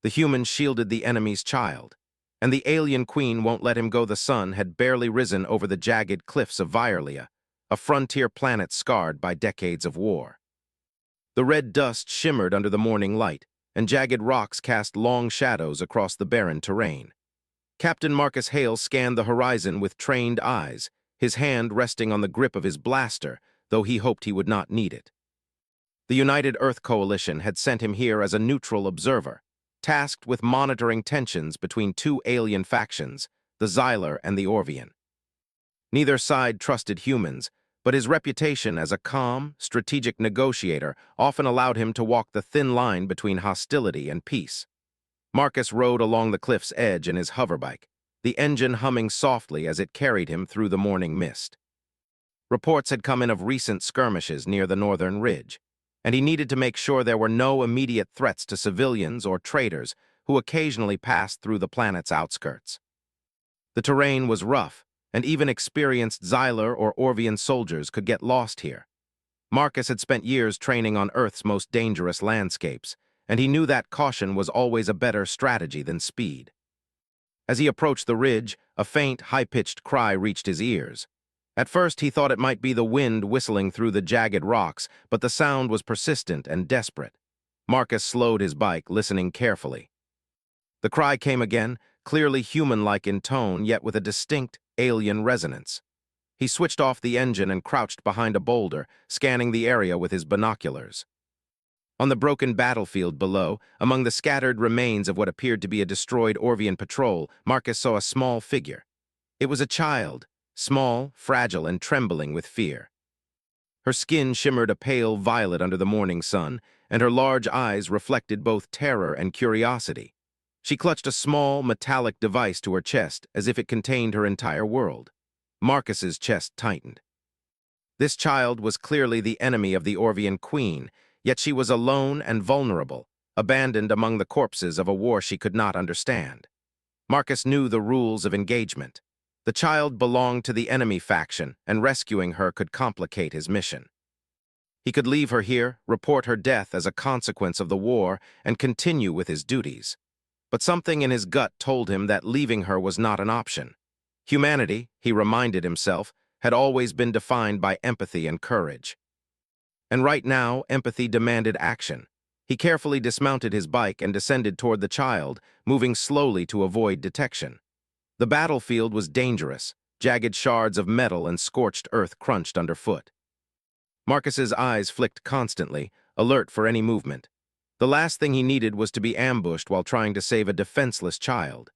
The humans shielded the enemy's child, and the alien queen won't let him go. The sun had barely risen over the jagged cliffs of Vierlia, a frontier planet scarred by decades of war. The red dust shimmered under the morning light, and jagged rocks cast long shadows across the barren terrain. Captain Marcus Hale scanned the horizon with trained eyes, his hand resting on the grip of his blaster, though he hoped he would not need it. The United Earth Coalition had sent him here as a neutral observer, tasked with monitoring tensions between two alien factions, the Xyler and the Orvian. Neither side trusted humans, but his reputation as a calm, strategic negotiator often allowed him to walk the thin line between hostility and peace. Marcus rode along the cliff's edge in his hoverbike, the engine humming softly as it carried him through the morning mist. Reports had come in of recent skirmishes near the northern ridge, and he needed to make sure there were no immediate threats to civilians or traders who occasionally passed through the planet's outskirts. The terrain was rough, and even experienced Xyler or Orvian soldiers could get lost here. Marcus had spent years training on Earth's most dangerous landscapes, and he knew that caution was always a better strategy than speed. As he approached the ridge, a faint, high-pitched cry reached his ears. At first, he thought it might be the wind whistling through the jagged rocks, but the sound was persistent and desperate. Marcus slowed his bike, listening carefully. The cry came again, clearly human-like in tone, yet with a distinct, alien resonance. He switched off the engine and crouched behind a boulder, scanning the area with his binoculars. On the broken battlefield below, among the scattered remains of what appeared to be a destroyed Orvian patrol, Marcus saw a small figure. It was a child, small, fragile, and trembling with fear. Her skin shimmered a pale violet under the morning sun, and her large eyes reflected both terror and curiosity. She clutched a small, metallic device to her chest, as if it contained her entire world. Marcus's chest tightened. This child was clearly the enemy of the Orvian queen, yet she was alone and vulnerable, abandoned among the corpses of a war she could not understand. Marcus knew the rules of engagement. The child belonged to the enemy faction, and rescuing her could complicate his mission. He could leave her here, report her death as a consequence of the war, and continue with his duties. But something in his gut told him that leaving her was not an option. Humanity, he reminded himself, had always been defined by empathy and courage. And right now, empathy demanded action. He carefully dismounted his bike and descended toward the child, moving slowly to avoid detection. The battlefield was dangerous. Jagged shards of metal and scorched earth crunched underfoot. Marcus's eyes flicked constantly, alert for any movement. The last thing he needed was to be ambushed while trying to save a defenseless child.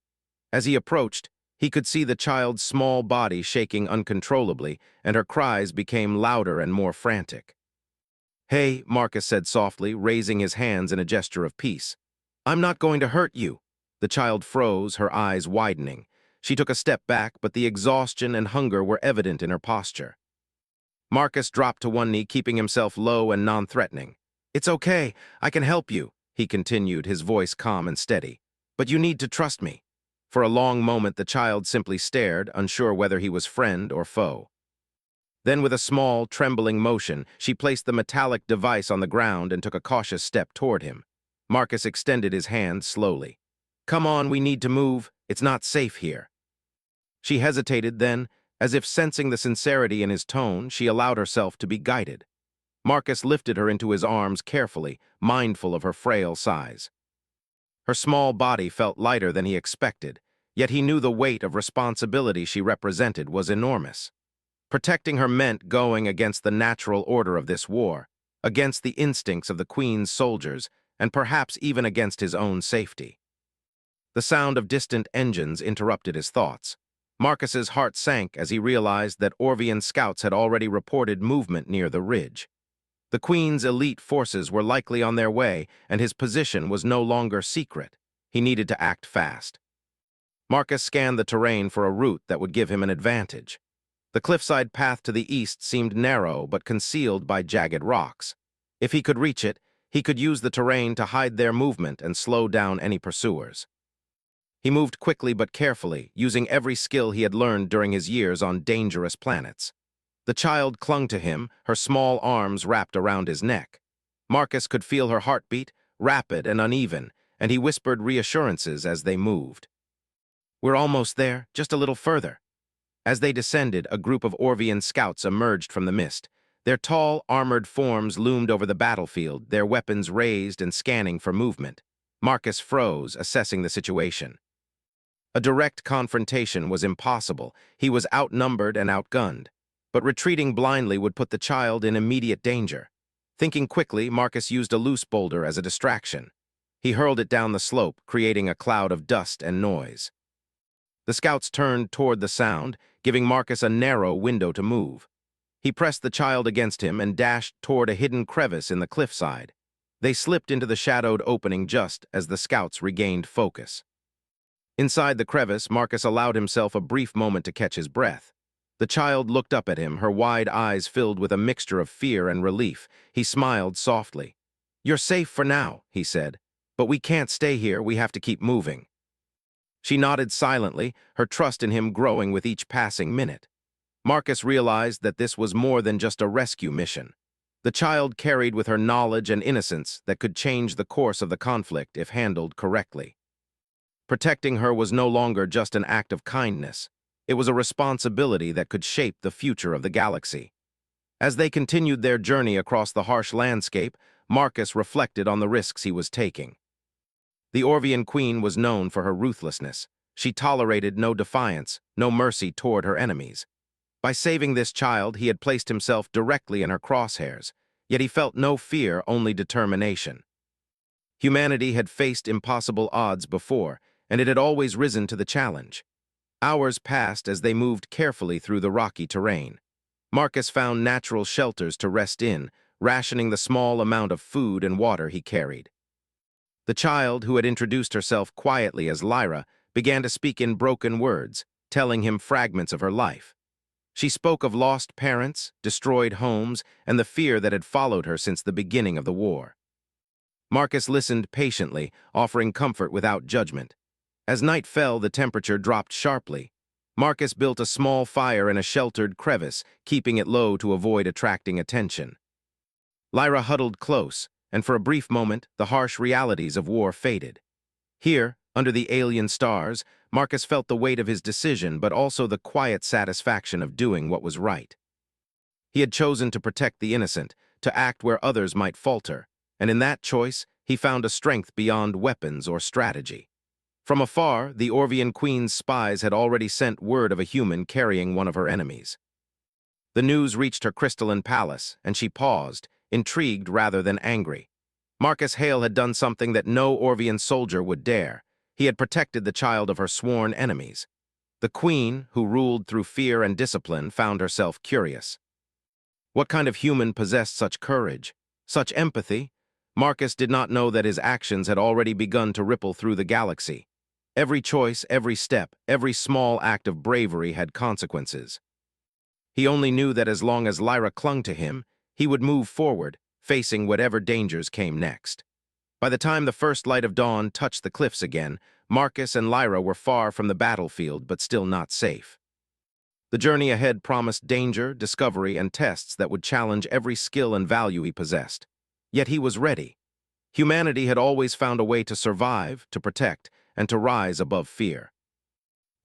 As he approached, he could see the child's small body shaking uncontrollably, and her cries became louder and more frantic. "Hey," Marcus said softly, raising his hands in a gesture of peace. "I'm not going to hurt you." The child froze, her eyes widening. She took a step back, but the exhaustion and hunger were evident in her posture. Marcus dropped to one knee, keeping himself low and non-threatening. "It's okay, I can help you," he continued, his voice calm and steady. "But you need to trust me." For a long moment, the child simply stared, unsure whether he was friend or foe. Then, with a small, trembling motion, she placed the metallic device on the ground and took a cautious step toward him. Marcus extended his hand slowly. "Come on, we need to move. It's not safe here." She hesitated, then, as if sensing the sincerity in his tone, she allowed herself to be guided. Marcus lifted her into his arms carefully, mindful of her frail size. Her small body felt lighter than he expected, yet he knew the weight of responsibility she represented was enormous. Protecting her meant going against the natural order of this war, against the instincts of the Queen's soldiers, and perhaps even against his own safety. The sound of distant engines interrupted his thoughts. Marcus's heart sank as he realized that Orvian scouts had already reported movement near the ridge. The Queen's elite forces were likely on their way, and his position was no longer secret. He needed to act fast. Marcus scanned the terrain for a route that would give him an advantage. The cliffside path to the east seemed narrow but concealed by jagged rocks. If he could reach it, he could use the terrain to hide their movement and slow down any pursuers. He moved quickly but carefully, using every skill he had learned during his years on dangerous planets. The child clung to him, her small arms wrapped around his neck. Marcus could feel her heartbeat, rapid and uneven, and he whispered reassurances as they moved. "We're almost there, just a little further." As they descended, a group of Orvian scouts emerged from the mist. Their tall, armored forms loomed over the battlefield, their weapons raised and scanning for movement. Marcus froze, assessing the situation. A direct confrontation was impossible. He was outnumbered and outgunned. But retreating blindly would put the child in immediate danger. Thinking quickly, Marcus used a loose boulder as a distraction. He hurled it down the slope, creating a cloud of dust and noise. The scouts turned toward the sound, giving Marcus a narrow window to move. He pressed the child against him and dashed toward a hidden crevice in the cliffside. They slipped into the shadowed opening just as the scouts regained focus. Inside the crevice, Marcus allowed himself a brief moment to catch his breath. The child looked up at him, her wide eyes filled with a mixture of fear and relief. He smiled softly. "You're safe for now," he said. "But we can't stay here, we have to keep moving." She nodded silently, her trust in him growing with each passing minute. Marcus realized that this was more than just a rescue mission. The child carried with her knowledge and innocence that could change the course of the conflict if handled correctly. Protecting her was no longer just an act of kindness. It was a responsibility that could shape the future of the galaxy. As they continued their journey across the harsh landscape, Marcus reflected on the risks he was taking. The Orvian queen was known for her ruthlessness. She tolerated no defiance, no mercy toward her enemies. By saving this child, he had placed himself directly in her crosshairs, yet he felt no fear, only determination. Humanity had faced impossible odds before, and it had always risen to the challenge. Hours passed as they moved carefully through the rocky terrain. Marcus found natural shelters to rest in, rationing the small amount of food and water he carried. The child, who had introduced herself quietly as Lyra, began to speak in broken words, telling him fragments of her life. She spoke of lost parents, destroyed homes, and the fear that had followed her since the beginning of the war. Marcus listened patiently, offering comfort without judgment. As night fell, the temperature dropped sharply. Marcus built a small fire in a sheltered crevice, keeping it low to avoid attracting attention. Lyra huddled close, and for a brief moment, the harsh realities of war faded. Here, under the alien stars, Marcus felt the weight of his decision, but also the quiet satisfaction of doing what was right. He had chosen to protect the innocent, to act where others might falter, and in that choice, he found a strength beyond weapons or strategy. From afar, the Orvian queen's spies had already sent word of a human carrying one of her enemies. The news reached her crystalline palace, and she paused, intrigued rather than angry. Marcus Hale had done something that no Orvian soldier would dare. He had protected the child of her sworn enemies. The queen, who ruled through fear and discipline, found herself curious. What kind of human possessed such courage, such empathy? Marcus did not know that his actions had already begun to ripple through the galaxy. Every choice, every step, every small act of bravery had consequences. He only knew that as long as Lyra clung to him, he would move forward, facing whatever dangers came next. By the time the first light of dawn touched the cliffs again, Marcus and Lyra were far from the battlefield, but still not safe. The journey ahead promised danger, discovery, and tests that would challenge every skill and value he possessed. Yet he was ready. Humanity had always found a way to survive, to protect, and to rise above fear.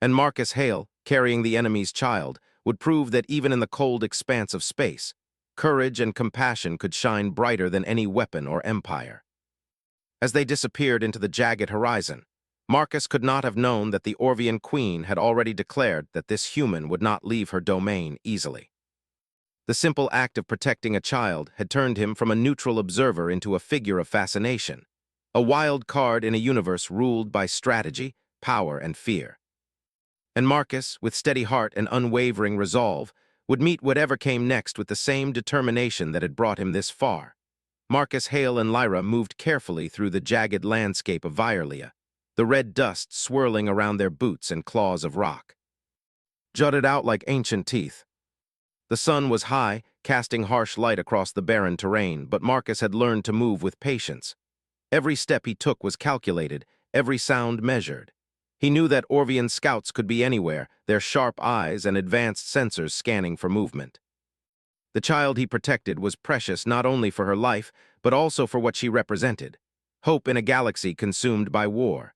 And Marcus Hale, carrying the enemy's child, would prove that even in the cold expanse of space, courage and compassion could shine brighter than any weapon or empire. As they disappeared into the jagged horizon, Marcus could not have known that the Orvian queen had already declared that this human would not leave her domain easily. The simple act of protecting a child had turned him from a neutral observer into a figure of fascination, a wild card in a universe ruled by strategy, power, and fear. And Marcus, with steady heart and unwavering resolve, would meet whatever came next with the same determination that had brought him this far. Marcus Hale and Lyra moved carefully through the jagged landscape of Violia, the red dust swirling around their boots and claws of rock. Jutted out like ancient teeth. The sun was high, casting harsh light across the barren terrain, but Marcus had learned to move with patience. Every step he took was calculated, every sound measured. He knew that Orvian scouts could be anywhere, their sharp eyes and advanced sensors scanning for movement. The child he protected was precious not only for her life, but also for what she represented. hope in a galaxy consumed by war.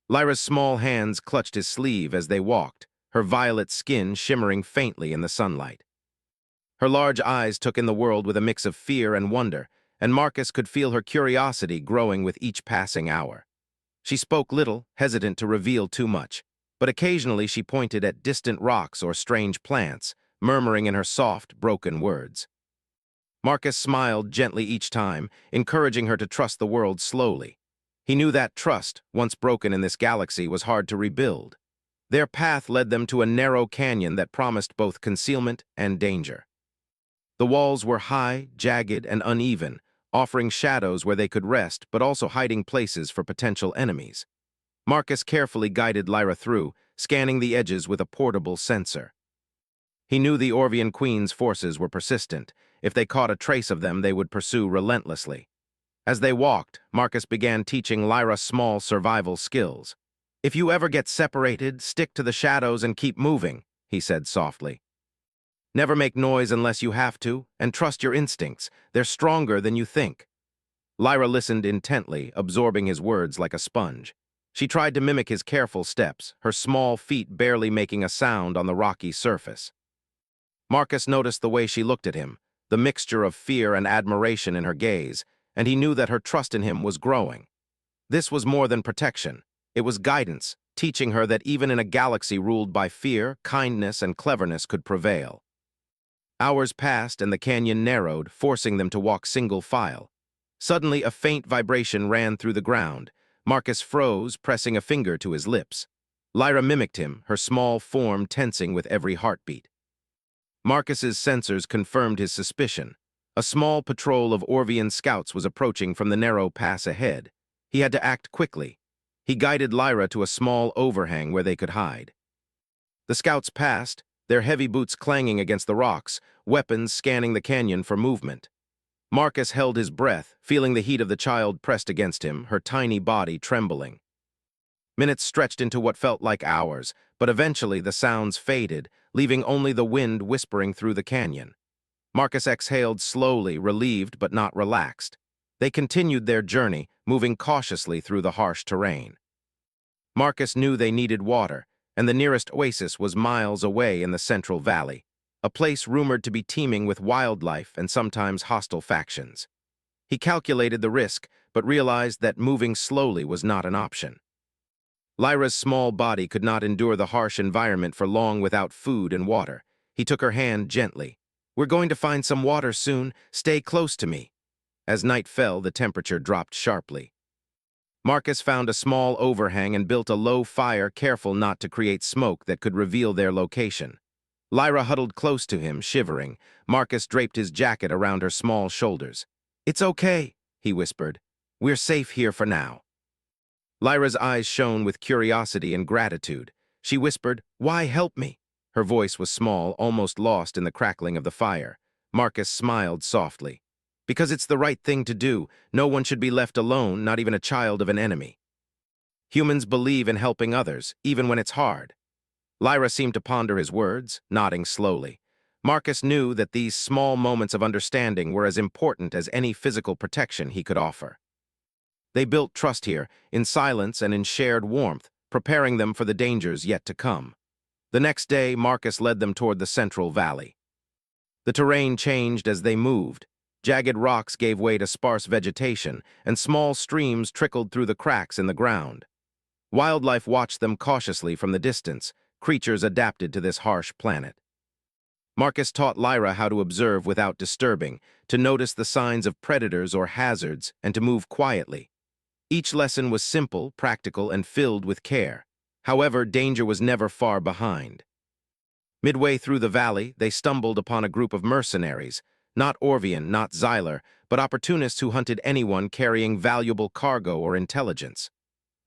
Lyra's small hands clutched his sleeve as they walked, her violet skin shimmering faintly in the sunlight. Her large eyes took in the world with a mix of fear and wonder, and Marcus could feel her curiosity growing with each passing hour. She spoke little, hesitant to reveal too much, but occasionally she pointed at distant rocks or strange plants, murmuring in her soft, broken words. Marcus smiled gently each time, encouraging her to trust the world slowly. He knew that trust, once broken in this galaxy, was hard to rebuild. Their path led them to a narrow canyon that promised both concealment and danger. The walls were high, jagged, and uneven, offering shadows where they could rest but also hiding places for potential enemies. Marcus carefully guided Lyra through, scanning the edges with a portable sensor. He knew the Orvian Queen's forces were persistent. If they caught a trace of them, they would pursue relentlessly. As they walked, Marcus began teaching Lyra small survival skills. "If you ever get separated, stick to the shadows and keep moving," he said softly. "Never make noise unless you have to, and trust your instincts. They're stronger than you think." Lyra listened intently, absorbing his words like a sponge. She tried to mimic his careful steps, her small feet barely making a sound on the rocky surface. Marcus noticed the way she looked at him, the mixture of fear and admiration in her gaze, and he knew that her trust in him was growing. This was more than protection. It was guidance, teaching her that even in a galaxy ruled by fear, kindness and cleverness could prevail. Hours passed and the canyon narrowed, forcing them to walk single file. Suddenly, a faint vibration ran through the ground. Marcus froze, pressing a finger to his lips. Lyra mimicked him, her small form tensing with every heartbeat. Marcus's sensors confirmed his suspicion. A small patrol of Orvian scouts was approaching from the narrow pass ahead. He had to act quickly. He guided Lyra to a small overhang where they could hide. The scouts passed, their heavy boots clanging against the rocks, weapons scanning the canyon for movement. Marcus held his breath, feeling the heat of the child pressed against him, her tiny body trembling. Minutes stretched into what felt like hours, but eventually the sounds faded, leaving only the wind whispering through the canyon. Marcus exhaled slowly, relieved but not relaxed. They continued their journey, moving cautiously through the harsh terrain. Marcus knew they needed water, and the nearest oasis was miles away in the Central Valley, a place rumored to be teeming with wildlife and sometimes hostile factions. He calculated the risk, but realized that moving slowly was not an option. Lyra's small body could not endure the harsh environment for long without food and water. He took her hand gently. "We're going to find some water soon. Stay close to me." As night fell, the temperature dropped sharply. Marcus found a small overhang and built a low fire, careful not to create smoke that could reveal their location. Lyra huddled close to him, shivering. Marcus draped his jacket around her small shoulders. "It's okay," he whispered. "We're safe here for now." Lyra's eyes shone with curiosity and gratitude. She whispered, "Why help me?" Her voice was small, almost lost in the crackling of the fire. Marcus smiled softly. "Because it's the right thing to do. No one should be left alone, not even a child of an enemy. Humans believe in helping others, even when it's hard." Lyra seemed to ponder his words, nodding slowly. Marcus knew that these small moments of understanding were as important as any physical protection he could offer. They built trust here, in silence and in shared warmth, preparing them for the dangers yet to come. The next day, Marcus led them toward the Central Valley. The terrain changed as they moved. Jagged rocks gave way to sparse vegetation, and small streams trickled through the cracks in the ground. Wildlife watched them cautiously from the distance, creatures adapted to this harsh planet. Marcus taught Lyra how to observe without disturbing, to notice the signs of predators or hazards, and to move quietly. Each lesson was simple, practical, and filled with care. However, danger was never far behind. Midway through the valley, they stumbled upon a group of mercenaries, not Orvian, not Xyler, but opportunists who hunted anyone carrying valuable cargo or intelligence.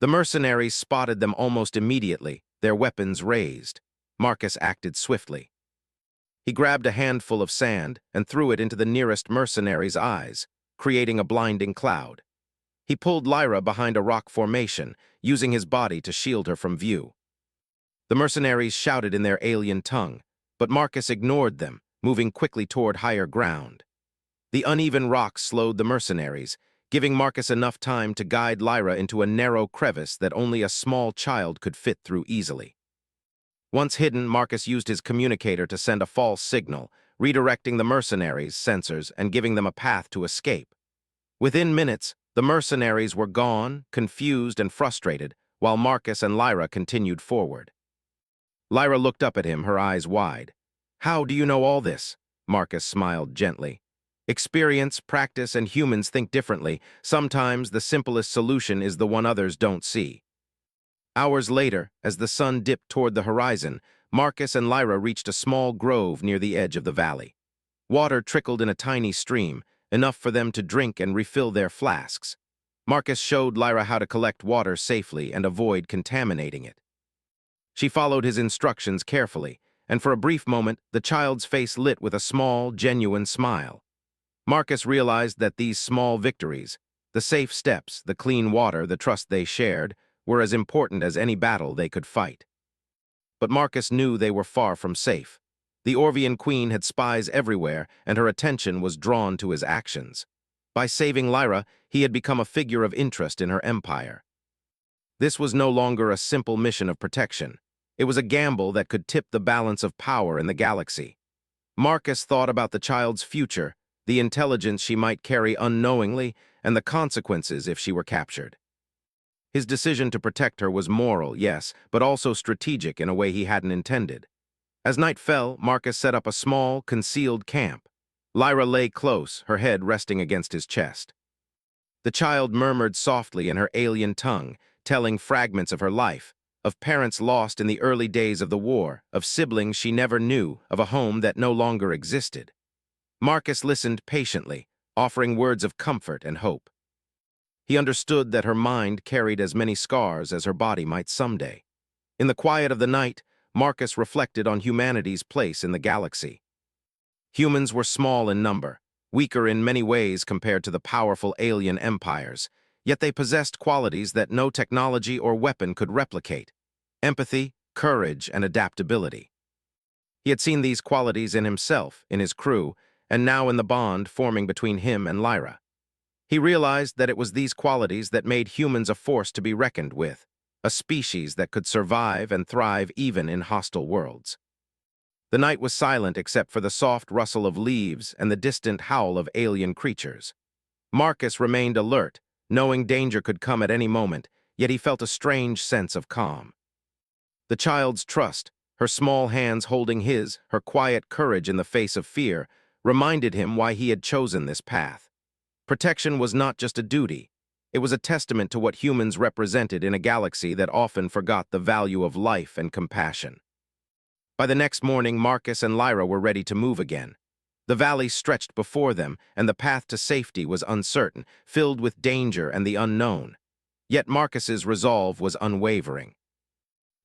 The mercenaries spotted them almost immediately, their weapons raised. Marcus acted swiftly. He grabbed a handful of sand and threw it into the nearest mercenary's eyes, creating a blinding cloud. He pulled Lyra behind a rock formation, using his body to shield her from view. The mercenaries shouted in their alien tongue, but Marcus ignored them, moving quickly toward higher ground. The uneven rocks slowed the mercenaries, giving Marcus enough time to guide Lyra into a narrow crevice that only a small child could fit through easily. Once hidden, Marcus used his communicator to send a false signal, redirecting the mercenaries' sensors and giving them a path to escape. Within minutes, the mercenaries were gone, confused and frustrated, while Marcus and Lyra continued forward. Lyra looked up at him, her eyes wide. "How do you know all this?" Marcus smiled gently. "Experience, practice, and humans think differently. Sometimes the simplest solution is the one others don't see." Hours later, as the sun dipped toward the horizon, Marcus and Lyra reached a small grove near the edge of the valley. Water trickled in a tiny stream, enough for them to drink and refill their flasks. Marcus showed Lyra how to collect water safely and avoid contaminating it. She followed his instructions carefully, and for a brief moment, the child's face lit with a small, genuine smile. Marcus realized that these small victories, the safe steps, the clean water, the trust they shared, were as important as any battle they could fight. But Marcus knew they were far from safe. The Orvian queen had spies everywhere, and her attention was drawn to his actions. By saving Lyra, he had become a figure of interest in her empire. This was no longer a simple mission of protection. It was a gamble that could tip the balance of power in the galaxy. Marcus thought about the child's future, the intelligence she might carry unknowingly, and the consequences if she were captured. His decision to protect her was moral, yes, but also strategic in a way he hadn't intended. As night fell, Marcus set up a small, concealed camp. Lyra lay close, her head resting against his chest. The child murmured softly in her alien tongue, telling fragments of her life, of parents lost in the early days of the war, of siblings she never knew, of a home that no longer existed. Marcus listened patiently, offering words of comfort and hope. He understood that her mind carried as many scars as her body might someday. In the quiet of the night, Marcus reflected on humanity's place in the galaxy. Humans were small in number, weaker in many ways compared to the powerful alien empires, yet they possessed qualities that no technology or weapon could replicate: empathy, courage, and adaptability. He had seen these qualities in himself, in his crew, and now in the bond forming between him and Lyra. He realized that it was these qualities that made humans a force to be reckoned with, a species that could survive and thrive even in hostile worlds. The night was silent except for the soft rustle of leaves and the distant howl of alien creatures. Marcus remained alert, knowing danger could come at any moment, yet he felt a strange sense of calm. The child's trust, her small hands holding his, her quiet courage in the face of fear, reminded him why he had chosen this path. Protection was not just a duty. It was a testament to what humans represented in a galaxy that often forgot the value of life and compassion. By the next morning, Marcus and Lyra were ready to move again. The valley stretched before them, and the path to safety was uncertain, filled with danger and the unknown. Yet Marcus's resolve was unwavering.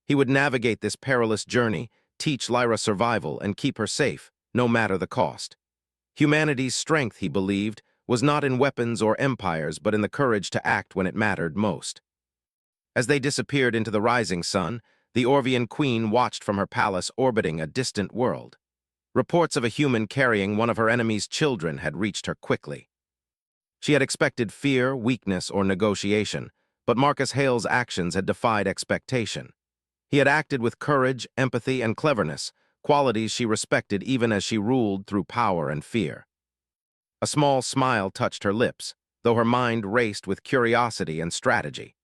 He would navigate this perilous journey, teach Lyra survival, and keep her safe, no matter the cost. Humanity's strength, he believed, was not in weapons or empires, but in the courage to act when it mattered most. As they disappeared into the rising sun, the Orvian queen watched from her palace orbiting a distant world. Reports of a human carrying one of her enemy's children had reached her quickly. She had expected fear, weakness, or negotiation, but Marcus Hale's actions had defied expectation. He had acted with courage, empathy, and cleverness, qualities she respected even as she ruled through power and fear. A small smile touched her lips, though her mind raced with curiosity and strategy.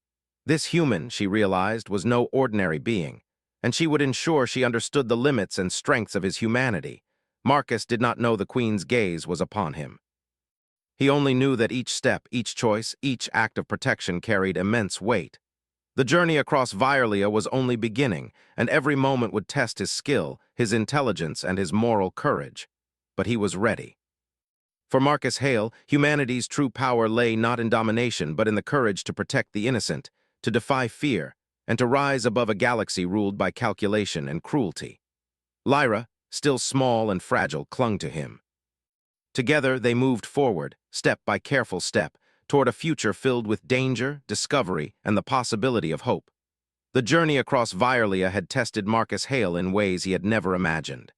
This human, she realized, was no ordinary being, and she would ensure she understood the limits and strengths of his humanity. Marcus did not know the queen's gaze was upon him. He only knew that each step, each choice, each act of protection carried immense weight. The journey across Violia was only beginning, and every moment would test his skill, his intelligence, and his moral courage. But he was ready. For Marcus Hale, humanity's true power lay not in domination, but in the courage to protect the innocent, to defy fear, and to rise above a galaxy ruled by calculation and cruelty. Lyra, still small and fragile, clung to him. Together, they moved forward, step by careful step, toward a future filled with danger, discovery, and the possibility of hope. The journey across Violia had tested Marcus Hale in ways he had never imagined.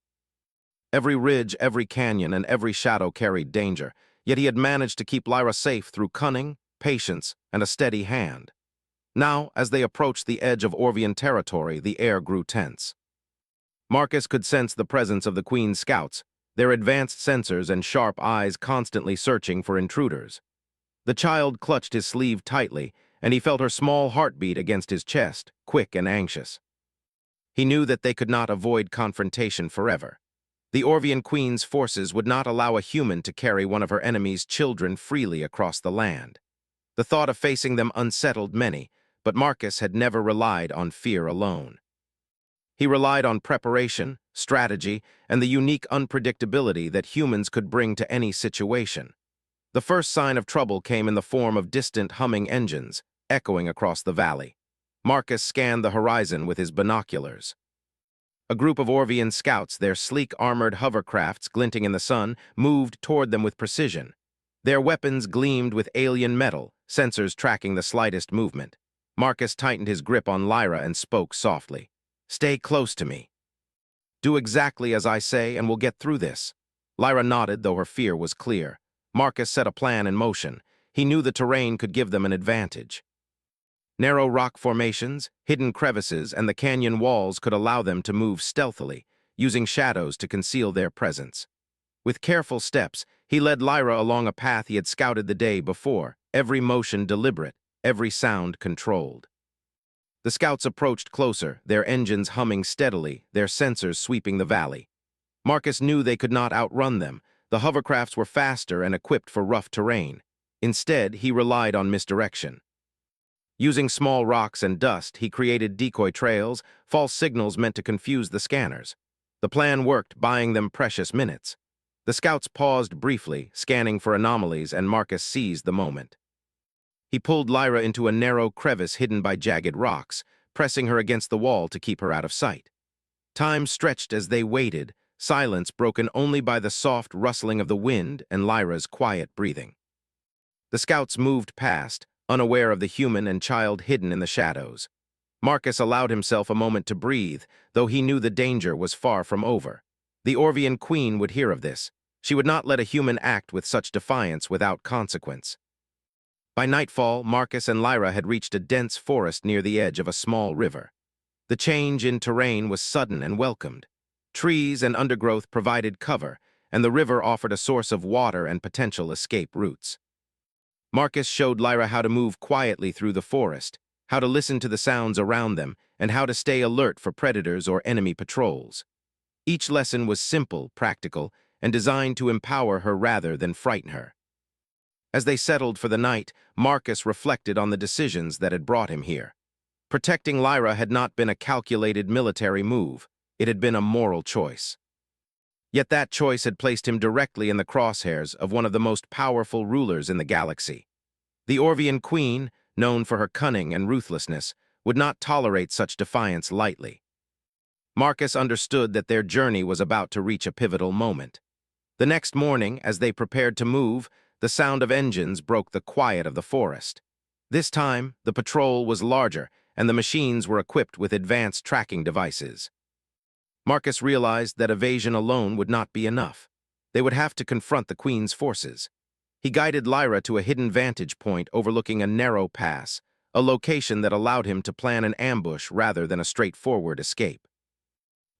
Every ridge, every canyon, and every shadow carried danger, Yet he had managed to keep Lyra safe through cunning, patience, and a steady hand. Now, as they approached the edge of Orvian territory, the air grew tense. Marcus could sense the presence of the Queen's scouts, their advanced sensors and sharp eyes constantly searching for intruders. The child clutched his sleeve tightly, and he felt her small heartbeat against his chest, quick and anxious. He knew that they could not avoid confrontation forever. The Orvian Queen's forces would not allow a human to carry one of her enemy's children freely across the land. The thought of facing them unsettled many, but Marcus had never relied on fear alone. He relied on preparation, strategy, and the unique unpredictability that humans could bring to any situation. The first sign of trouble came in the form of distant humming engines, echoing across the valley. Marcus scanned the horizon with his binoculars. A group of Orvian scouts, their sleek armored hovercrafts glinting in the sun, moved toward them with precision. Their weapons gleamed with alien metal, sensors tracking the slightest movement. Marcus tightened his grip on Lyra and spoke softly. "Stay close to me. Do exactly as I say and we'll get through this." Lyra nodded, though her fear was clear. Marcus set a plan in motion. He knew the terrain could give them an advantage. Narrow rock formations, hidden crevices, and the canyon walls could allow them to move stealthily, using shadows to conceal their presence. With careful steps, he led Lyra along a path he had scouted the day before, every motion deliberate, every sound controlled. The scouts approached closer, their engines humming steadily, their sensors sweeping the valley. Marcus knew they could not outrun them. The hovercrafts were faster and equipped for rough terrain. Instead, he relied on misdirection. Using small rocks and dust, he created decoy trails, false signals meant to confuse the scanners. The plan worked, buying them precious minutes. The scouts paused briefly, scanning for anomalies, and Marcus seized the moment. He pulled Lyra into a narrow crevice hidden by jagged rocks, pressing her against the wall to keep her out of sight. Time stretched as they waited, silence broken only by the soft rustling of the wind and Lyra's quiet breathing. The scouts moved past, unaware of the human and child hidden in the shadows. Marcus allowed himself a moment to breathe, though he knew the danger was far from over. The Orvian Queen would hear of this. She would not let a human act with such defiance without consequence. By nightfall, Marcus and Lyra had reached a dense forest near the edge of a small river. The change in terrain was sudden and welcomed. Trees and undergrowth provided cover, and the river offered a source of water and potential escape routes. Marcus showed Lyra how to move quietly through the forest, how to listen to the sounds around them, and how to stay alert for predators or enemy patrols. Each lesson was simple, practical, and designed to empower her rather than frighten her. As they settled for the night, Marcus reflected on the decisions that had brought him here. Protecting Lyra had not been a calculated military move. It had been a moral choice. Yet that choice had placed him directly in the crosshairs of one of the most powerful rulers in the galaxy. The Orvian Queen, known for her cunning and ruthlessness, would not tolerate such defiance lightly. Marcus understood that their journey was about to reach a pivotal moment. The next morning, as they prepared to move, the sound of engines broke the quiet of the forest. This time, the patrol was larger, and the machines were equipped with advanced tracking devices. Marcus realized that evasion alone would not be enough. They would have to confront the Queen's forces. He guided Lyra to a hidden vantage point overlooking a narrow pass, a location that allowed him to plan an ambush rather than a straightforward escape.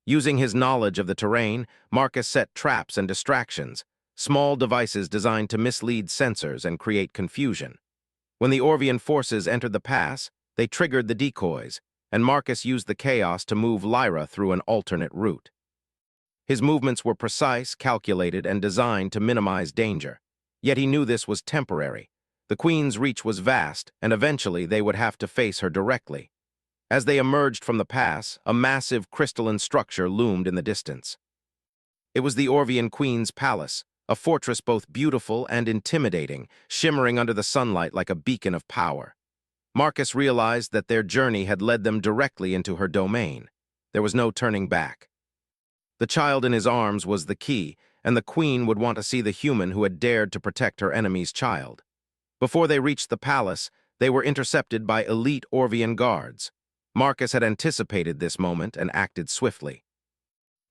Using his knowledge of the terrain, Marcus set traps and distractions, small devices designed to mislead sensors and create confusion. When the Orvian forces entered the pass, they triggered the decoys, and Marcus used the chaos to move Lyra through an alternate route. His movements were precise, calculated, and designed to minimize danger. Yet he knew this was temporary. The Queen's reach was vast, and eventually they would have to face her directly. As they emerged from the pass, a massive crystalline structure loomed in the distance. It was the Orvian Queen's palace, a fortress both beautiful and intimidating, shimmering under the sunlight like a beacon of power. Marcus realized that their journey had led them directly into her domain. There was no turning back. The child in his arms was the key, and the Queen would want to see the human who had dared to protect her enemy's child. Before they reached the palace, they were intercepted by elite Orvian guards. Marcus had anticipated this moment and acted swiftly.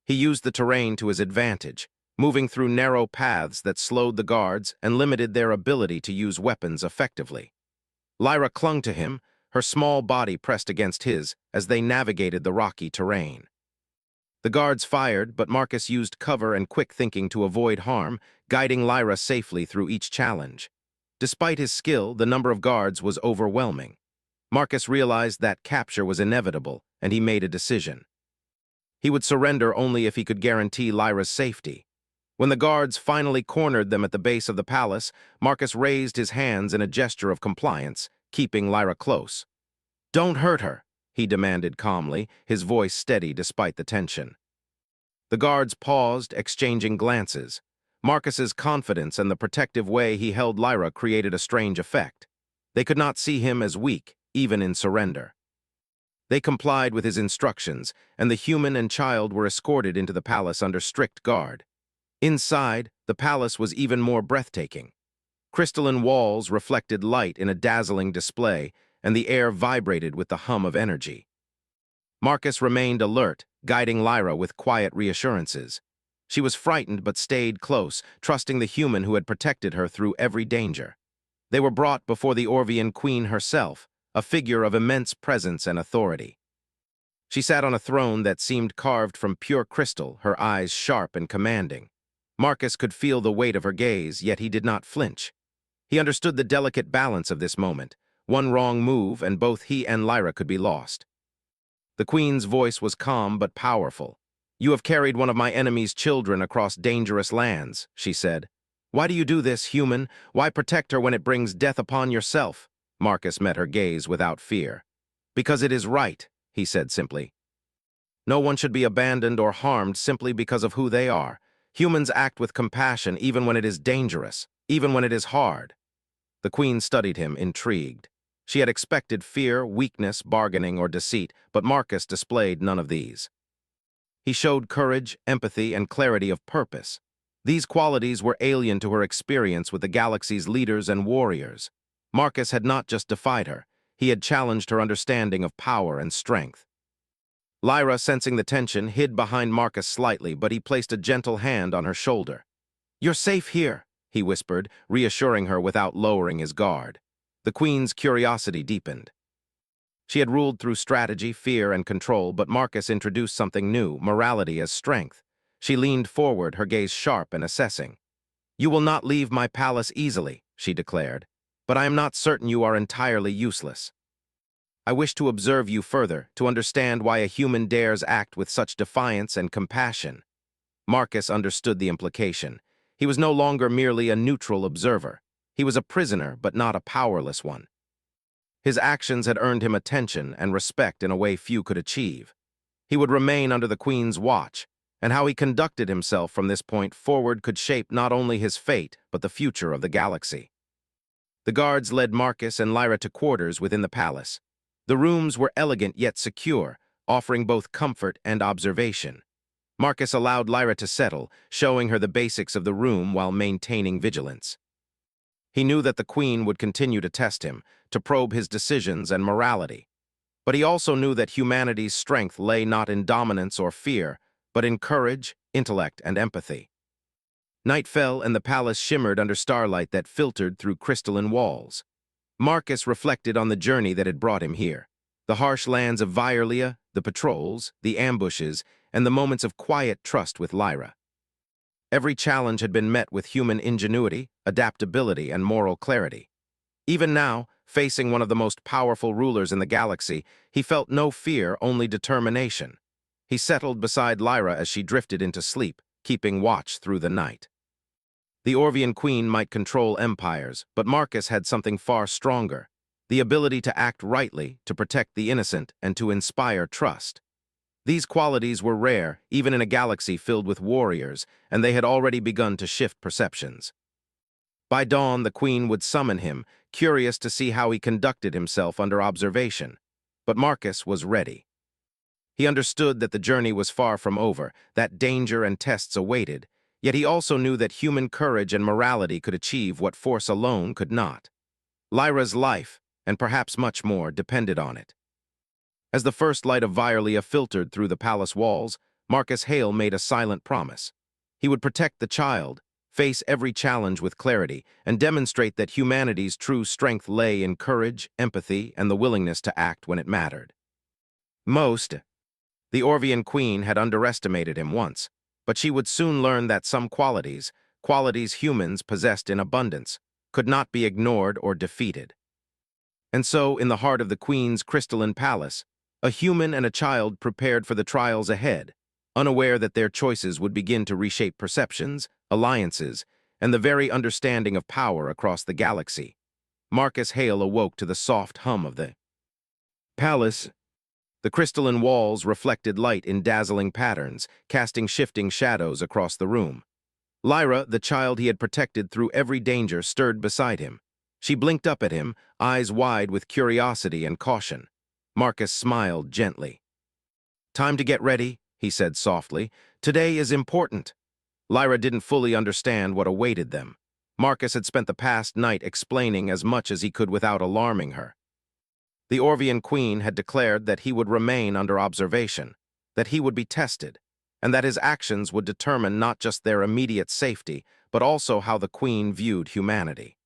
He used the terrain to his advantage. moving through narrow paths that slowed the guards and limited their ability to use weapons effectively. Lyra clung to him, her small body pressed against his as they navigated the rocky terrain. The guards fired, but Marcus used cover and quick thinking to avoid harm, guiding Lyra safely through each challenge. Despite his skill, the number of guards was overwhelming. Marcus realized that capture was inevitable, and he made a decision. He would surrender only if he could guarantee Lyra's safety. When the guards finally cornered them at the base of the palace, Marcus raised his hands in a gesture of compliance, keeping Lyra close. "Don't hurt her," he demanded calmly, his voice steady despite the tension. The guards paused, exchanging glances. Marcus's confidence and the protective way he held Lyra created a strange effect. They could not see him as weak, even in surrender. They complied with his instructions, and the human and child were escorted into the palace under strict guard. Inside, the palace was even more breathtaking. Crystalline walls reflected light in a dazzling display, and the air vibrated with the hum of energy. Marcus remained alert, guiding Lyra with quiet reassurances. She was frightened but stayed close, trusting the human who had protected her through every danger. They were brought before the Orvian queen herself, a figure of immense presence and authority. She sat on a throne that seemed carved from pure crystal, her eyes sharp and commanding. Marcus could feel the weight of her gaze, yet he did not flinch. He understood the delicate balance of this moment. One wrong move, and both he and Lyra could be lost. The queen's voice was calm but powerful. "You have carried one of my enemy's children across dangerous lands," she said. "Why do you do this, human? Why protect her when it brings death upon yourself?" Marcus met her gaze without fear. "Because it is right," he said simply. "No one should be abandoned or harmed simply because of who they are. Humans act with compassion even when it is dangerous, even when it is hard." The queen studied him, intrigued. She had expected fear, weakness, bargaining, or deceit, but Marcus displayed none of these. He showed courage, empathy, and clarity of purpose. These qualities were alien to her experience with the galaxy's leaders and warriors. Marcus had not just defied her, he had challenged her understanding of power and strength. Lyra, sensing the tension, hid behind Marcus slightly, but he placed a gentle hand on her shoulder. "You're safe here," he whispered, reassuring her without lowering his guard. The queen's curiosity deepened. She had ruled through strategy, fear, and control, but Marcus introduced something new, morality as strength. She leaned forward, her gaze sharp and assessing. "You will not leave my palace easily," she declared, "but I am not certain you are entirely useless. I wish to observe you further, to understand why a human dares act with such defiance and compassion." Marcus understood the implication. He was no longer merely a neutral observer. He was a prisoner, but not a powerless one. His actions had earned him attention and respect in a way few could achieve. He would remain under the queen's watch, and how he conducted himself from this point forward could shape not only his fate, but the future of the galaxy. The guards led Marcus and Lyra to quarters within the palace. The rooms were elegant yet secure, offering both comfort and observation. Marcus allowed Lyra to settle, showing her the basics of the room while maintaining vigilance. He knew that the queen would continue to test him, to probe his decisions and morality. But he also knew that humanity's strength lay not in dominance or fear, but in courage, intellect, and empathy. Night fell and the palace shimmered under starlight that filtered through crystalline walls. Marcus reflected on the journey that had brought him here. The harsh lands of Violia, the patrols, the ambushes, and the moments of quiet trust with Lyra. Every challenge had been met with human ingenuity, adaptability, and moral clarity. Even now, facing one of the most powerful rulers in the galaxy, he felt no fear, only determination. He settled beside Lyra as she drifted into sleep, keeping watch through the night. The Orvian queen might control empires, but Marcus had something far stronger: the ability to act rightly, to protect the innocent, and to inspire trust. These qualities were rare, even in a galaxy filled with warriors, and they had already begun to shift perceptions. By dawn, the queen would summon him, curious to see how he conducted himself under observation. But Marcus was ready. He understood that the journey was far from over, that danger and tests awaited, yet he also knew that human courage and morality could achieve what force alone could not. Lyra's life, and perhaps much more, depended on it. As the first light of Violia filtered through the palace walls, Marcus Hale made a silent promise. He would protect the child, face every challenge with clarity, and demonstrate that humanity's true strength lay in courage, empathy, and the willingness to act when it mattered. The Orvian queen had underestimated him once, but she would soon learn that some qualities humans possessed in abundance, could not be ignored or defeated. And so, in the heart of the queen's crystalline palace, a human and a child prepared for the trials ahead, unaware that their choices would begin to reshape perceptions, alliances, and the very understanding of power across the galaxy. Marcus Hale awoke to the soft hum of the palace. The crystalline walls reflected light in dazzling patterns, casting shifting shadows across the room. Lyra, the child he had protected through every danger, stirred beside him. She blinked up at him, eyes wide with curiosity and caution. Marcus smiled gently. "Time to get ready," he said softly. "Today is important." Lyra didn't fully understand what awaited them. Marcus had spent the past night explaining as much as he could without alarming her. The Orvian queen had declared that he would remain under observation, that he would be tested, and that his actions would determine not just their immediate safety, but also how the queen viewed humanity.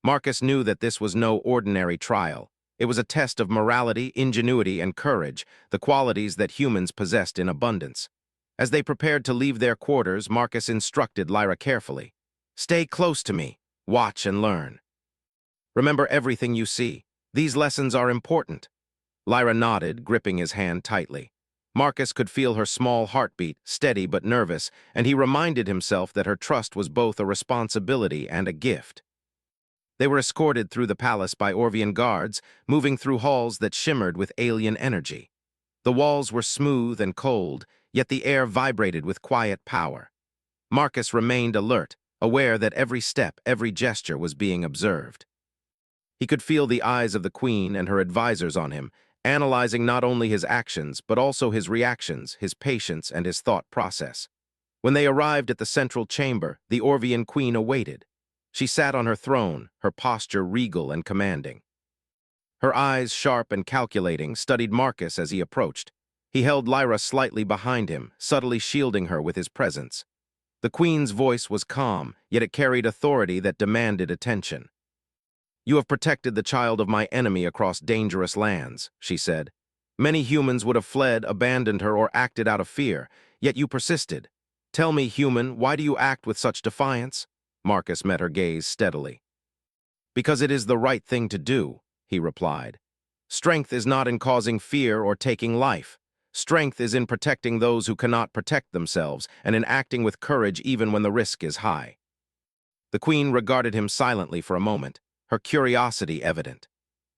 Marcus knew that this was no ordinary trial. It was a test of morality, ingenuity, and courage, the qualities that humans possessed in abundance. As they prepared to leave their quarters, Marcus instructed Lyra carefully. "Stay close to me. Watch and learn. Remember everything you see. These lessons are important." Lyra nodded, gripping his hand tightly. Marcus could feel her small heartbeat, steady but nervous, and he reminded himself that her trust was both a responsibility and a gift. They were escorted through the palace by Orvian guards, moving through halls that shimmered with alien energy. The walls were smooth and cold, yet the air vibrated with quiet power. Marcus remained alert, aware that every step, every gesture was being observed. He could feel the eyes of the queen and her advisors on him, analyzing not only his actions, but also his reactions, his patience, and his thought process. When they arrived at the central chamber, the Orvian queen awaited. She sat on her throne, her posture regal and commanding. Her eyes, sharp and calculating, studied Marcus as he approached. He held Lyra slightly behind him, subtly shielding her with his presence. The queen's voice was calm, yet it carried authority that demanded attention. "You have protected the child of my enemy across dangerous lands," she said. "Many humans would have fled, abandoned her, or acted out of fear, yet you persisted. Tell me, human, why do you act with such defiance?" Marcus met her gaze steadily. "Because it is the right thing to do," he replied. "Strength is not in causing fear or taking life. Strength is in protecting those who cannot protect themselves, and in acting with courage even when the risk is high." The queen regarded him silently for a moment, her curiosity evident.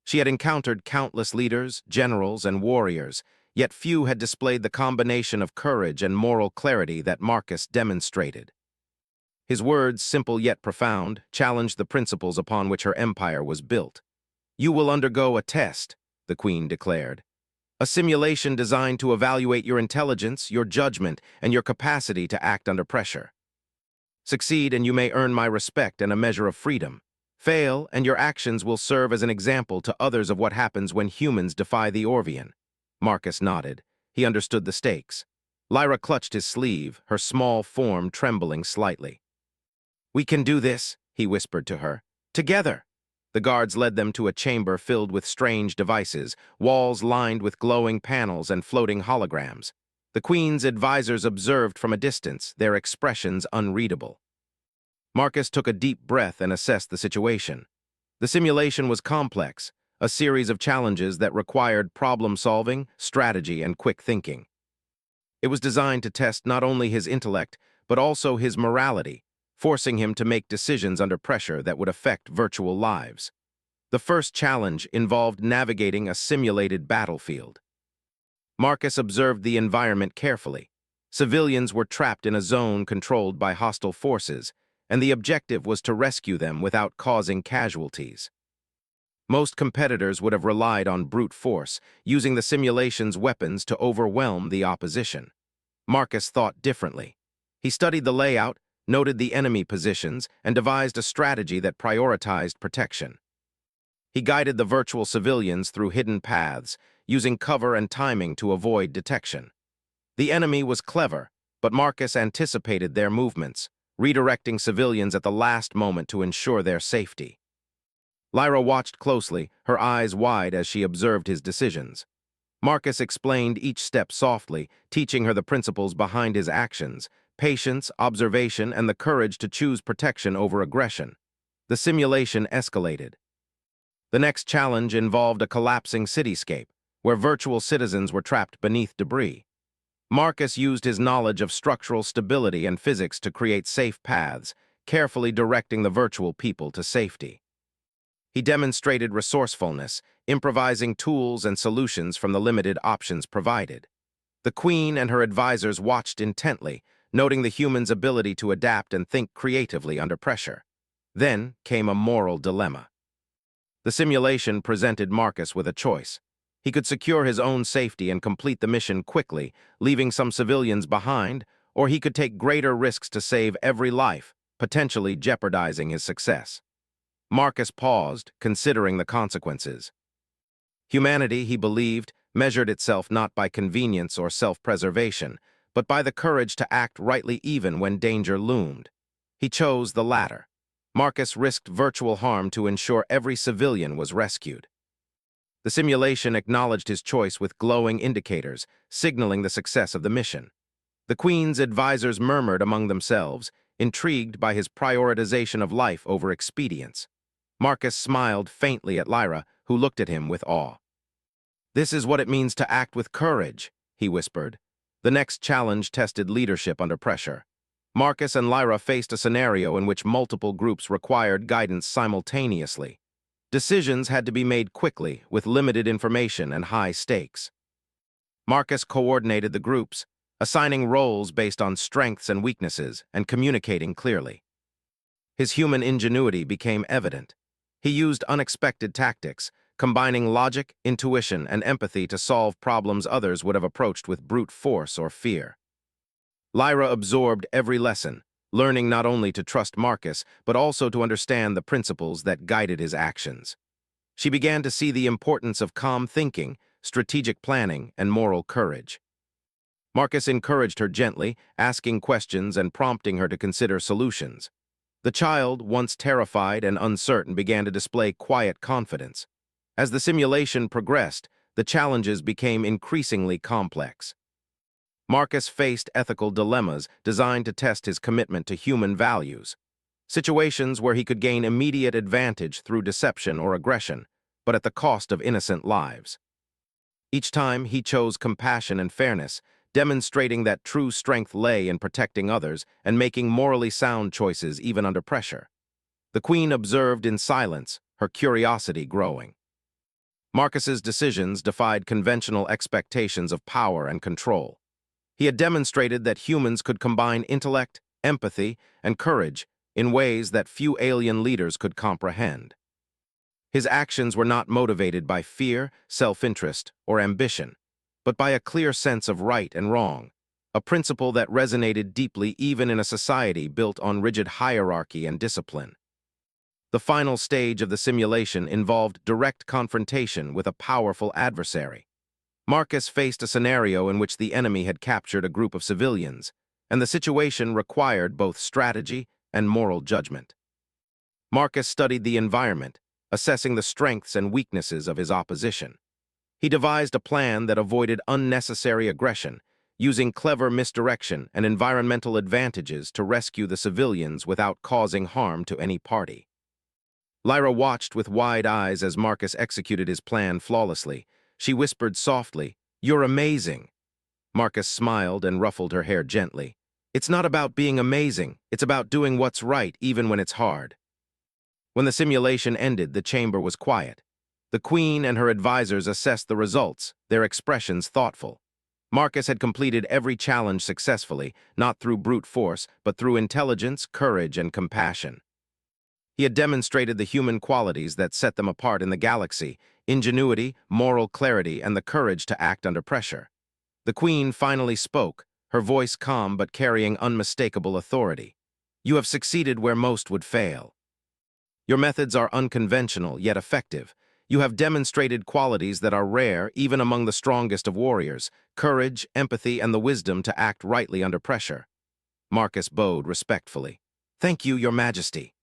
She had encountered countless leaders, generals, and warriors, yet few had displayed the combination of courage and moral clarity that Marcus demonstrated. His words, simple yet profound, challenged the principles upon which her empire was built. "You will undergo a test," the queen declared. "A simulation designed to evaluate your intelligence, your judgment, and your capacity to act under pressure. Succeed and you may earn my respect and a measure of freedom. Fail, and your actions will serve as an example to others of what happens when humans defy the Orvian." Marcus nodded. He understood the stakes. Lyra clutched his sleeve, her small form trembling slightly. "We can do this," he whispered to her. "Together." The guards led them to a chamber filled with strange devices, walls lined with glowing panels and floating holograms. The queen's advisors observed from a distance, their expressions unreadable. Marcus took a deep breath and assessed the situation. The simulation was complex, a series of challenges that required problem-solving, strategy, and quick thinking. It was designed to test not only his intellect, but also his morality, forcing him to make decisions under pressure that would affect virtual lives. The first challenge involved navigating a simulated battlefield. Marcus observed the environment carefully. Civilians were trapped in a zone controlled by hostile forces, and the objective was to rescue them without causing casualties. Most competitors would have relied on brute force, using the simulation's weapons to overwhelm the opposition. Marcus thought differently. He studied the layout, noted the enemy positions, and devised a strategy that prioritized protection. He guided the virtual civilians through hidden paths, using cover and timing to avoid detection. The enemy was clever, but Marcus anticipated their movements, redirecting civilians at the last moment to ensure their safety. Lyra watched closely, her eyes wide as she observed his decisions. Marcus explained each step softly, teaching her the principles behind his actions: patience, observation, and the courage to choose protection over aggression. The simulation escalated. The next challenge involved a collapsing cityscape, where virtual citizens were trapped beneath debris. Marcus used his knowledge of structural stability and physics to create safe paths, carefully directing the virtual people to safety. He demonstrated resourcefulness, improvising tools and solutions from the limited options provided. The Queen and her advisors watched intently, noting the humans' ability to adapt and think creatively under pressure. Then came a moral dilemma. The simulation presented Marcus with a choice. He could secure his own safety and complete the mission quickly, leaving some civilians behind, or he could take greater risks to save every life, potentially jeopardizing his success. Marcus paused, considering the consequences. Humanity, he believed, measured itself not by convenience or self-preservation, but by the courage to act rightly even when danger loomed. He chose the latter. Marcus risked virtual harm to ensure every civilian was rescued. The simulation acknowledged his choice with glowing indicators, signaling the success of the mission. The Queen's advisors murmured among themselves, intrigued by his prioritization of life over expedience. Marcus smiled faintly at Lyra, who looked at him with awe. "This is what it means to act with courage," he whispered. The next challenge tested leadership under pressure. Marcus and Lyra faced a scenario in which multiple groups required guidance simultaneously. Decisions had to be made quickly, with limited information and high stakes. Marcus coordinated the groups, assigning roles based on strengths and weaknesses, and communicating clearly. His human ingenuity became evident. He used unexpected tactics, combining logic, intuition, and empathy to solve problems others would have approached with brute force or fear. Lyra absorbed every lesson, learning not only to trust Marcus, but also to understand the principles that guided his actions. She began to see the importance of calm thinking, strategic planning, and moral courage. Marcus encouraged her gently, asking questions and prompting her to consider solutions. The child, once terrified and uncertain, began to display quiet confidence. As the simulation progressed, the challenges became increasingly complex. Marcus faced ethical dilemmas designed to test his commitment to human values. Situations where he could gain immediate advantage through deception or aggression, but at the cost of innocent lives. Each time he chose compassion and fairness, demonstrating that true strength lay in protecting others and making morally sound choices even under pressure. The Queen observed in silence, her curiosity growing. Marcus's decisions defied conventional expectations of power and control. He had demonstrated that humans could combine intellect, empathy, and courage in ways that few alien leaders could comprehend. His actions were not motivated by fear, self-interest, or ambition, but by a clear sense of right and wrong, a principle that resonated deeply even in a society built on rigid hierarchy and discipline. The final stage of the simulation involved direct confrontation with a powerful adversary. Marcus faced a scenario in which the enemy had captured a group of civilians, and the situation required both strategy and moral judgment. Marcus studied the environment, assessing the strengths and weaknesses of his opposition. He devised a plan that avoided unnecessary aggression, using clever misdirection and environmental advantages to rescue the civilians without causing harm to any party. Lyra watched with wide eyes as Marcus executed his plan flawlessly. She whispered softly, "You're amazing." Marcus smiled and ruffled her hair gently. "It's not about being amazing, it's about doing what's right even when it's hard." When the simulation ended, the chamber was quiet. The Queen and her advisors assessed the results, their expressions thoughtful. Marcus had completed every challenge successfully, not through brute force, but through intelligence, courage, and compassion. He had demonstrated the human qualities that set them apart in the galaxy: ingenuity, moral clarity, and the courage to act under pressure. The Queen finally spoke, her voice calm but carrying unmistakable authority. "You have succeeded where most would fail. Your methods are unconventional yet effective. You have demonstrated qualities that are rare even among the strongest of warriors: courage, empathy, and the wisdom to act rightly under pressure. Marcus bowed respectfully. Thank you, Your Majesty.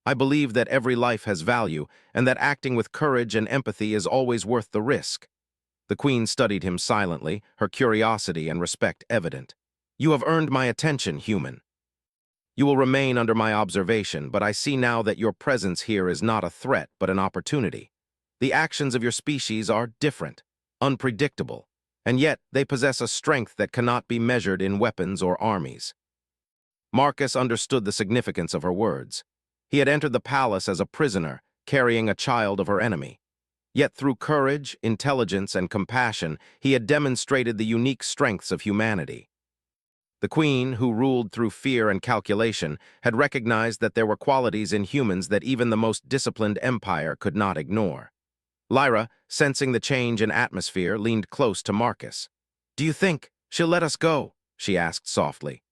I believe that every life has value, and that acting with courage and empathy is always worth the risk. The queen studied him silently, her curiosity and respect evident. You have earned my attention, human. You will remain under my observation, but I see now that your presence here is not a threat, but an opportunity. The actions of your species are different, unpredictable, and yet they possess a strength that cannot be measured in weapons or armies. Marcus understood the significance of her words. He had entered the palace as a prisoner, carrying a child of her enemy. Yet through courage, intelligence, and compassion, he had demonstrated the unique strengths of humanity. The queen, who ruled through fear and calculation, had recognized that there were qualities in humans that even the most disciplined empire could not ignore. Lyra, sensing the change in atmosphere, leaned close to Marcus. "Do you think she'll let us go?" she asked softly.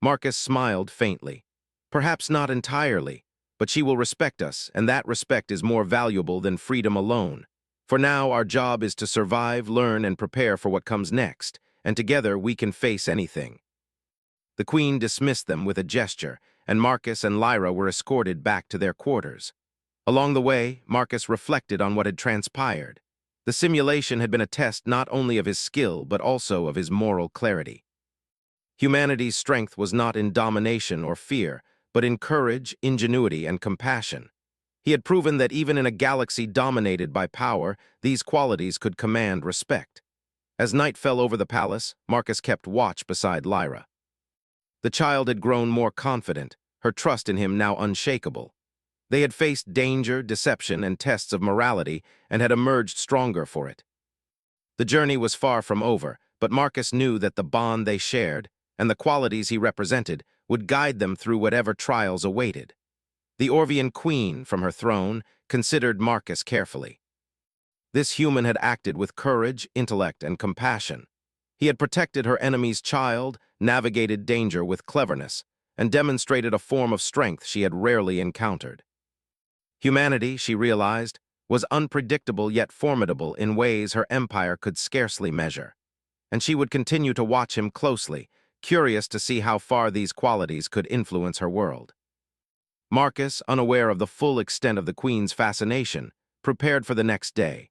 Marcus smiled faintly. "Perhaps not entirely, but she will respect us, and that respect is more valuable than freedom alone. For now, our job is to survive, learn, and prepare for what comes next, and together we can face anything." The queen dismissed them with a gesture, and Marcus and Lyra were escorted back to their quarters. Along the way, Marcus reflected on what had transpired. The simulation had been a test not only of his skill, but also of his moral clarity. Humanity's strength was not in domination or fear, but in courage, ingenuity, and compassion. He had proven that even in a galaxy dominated by power, these qualities could command respect. As night fell over the palace, Marcus kept watch beside Lyra. The child had grown more confident, her trust in him now unshakable. They had faced danger, deception, and tests of morality, and had emerged stronger for it. The journey was far from over, but Marcus knew that the bond they shared, and the qualities he represented, would guide them through whatever trials awaited. The Orvian queen, from her throne, considered Marcus carefully. This human had acted with courage, intellect, and compassion. He had protected her enemy's child, navigated danger with cleverness, and demonstrated a form of strength she had rarely encountered. Humanity, she realized, was unpredictable yet formidable in ways her empire could scarcely measure, and she would continue to watch him closely, curious to see how far these qualities could influence her world. Marcus, unaware of the full extent of the queen's fascination, prepared for the next day.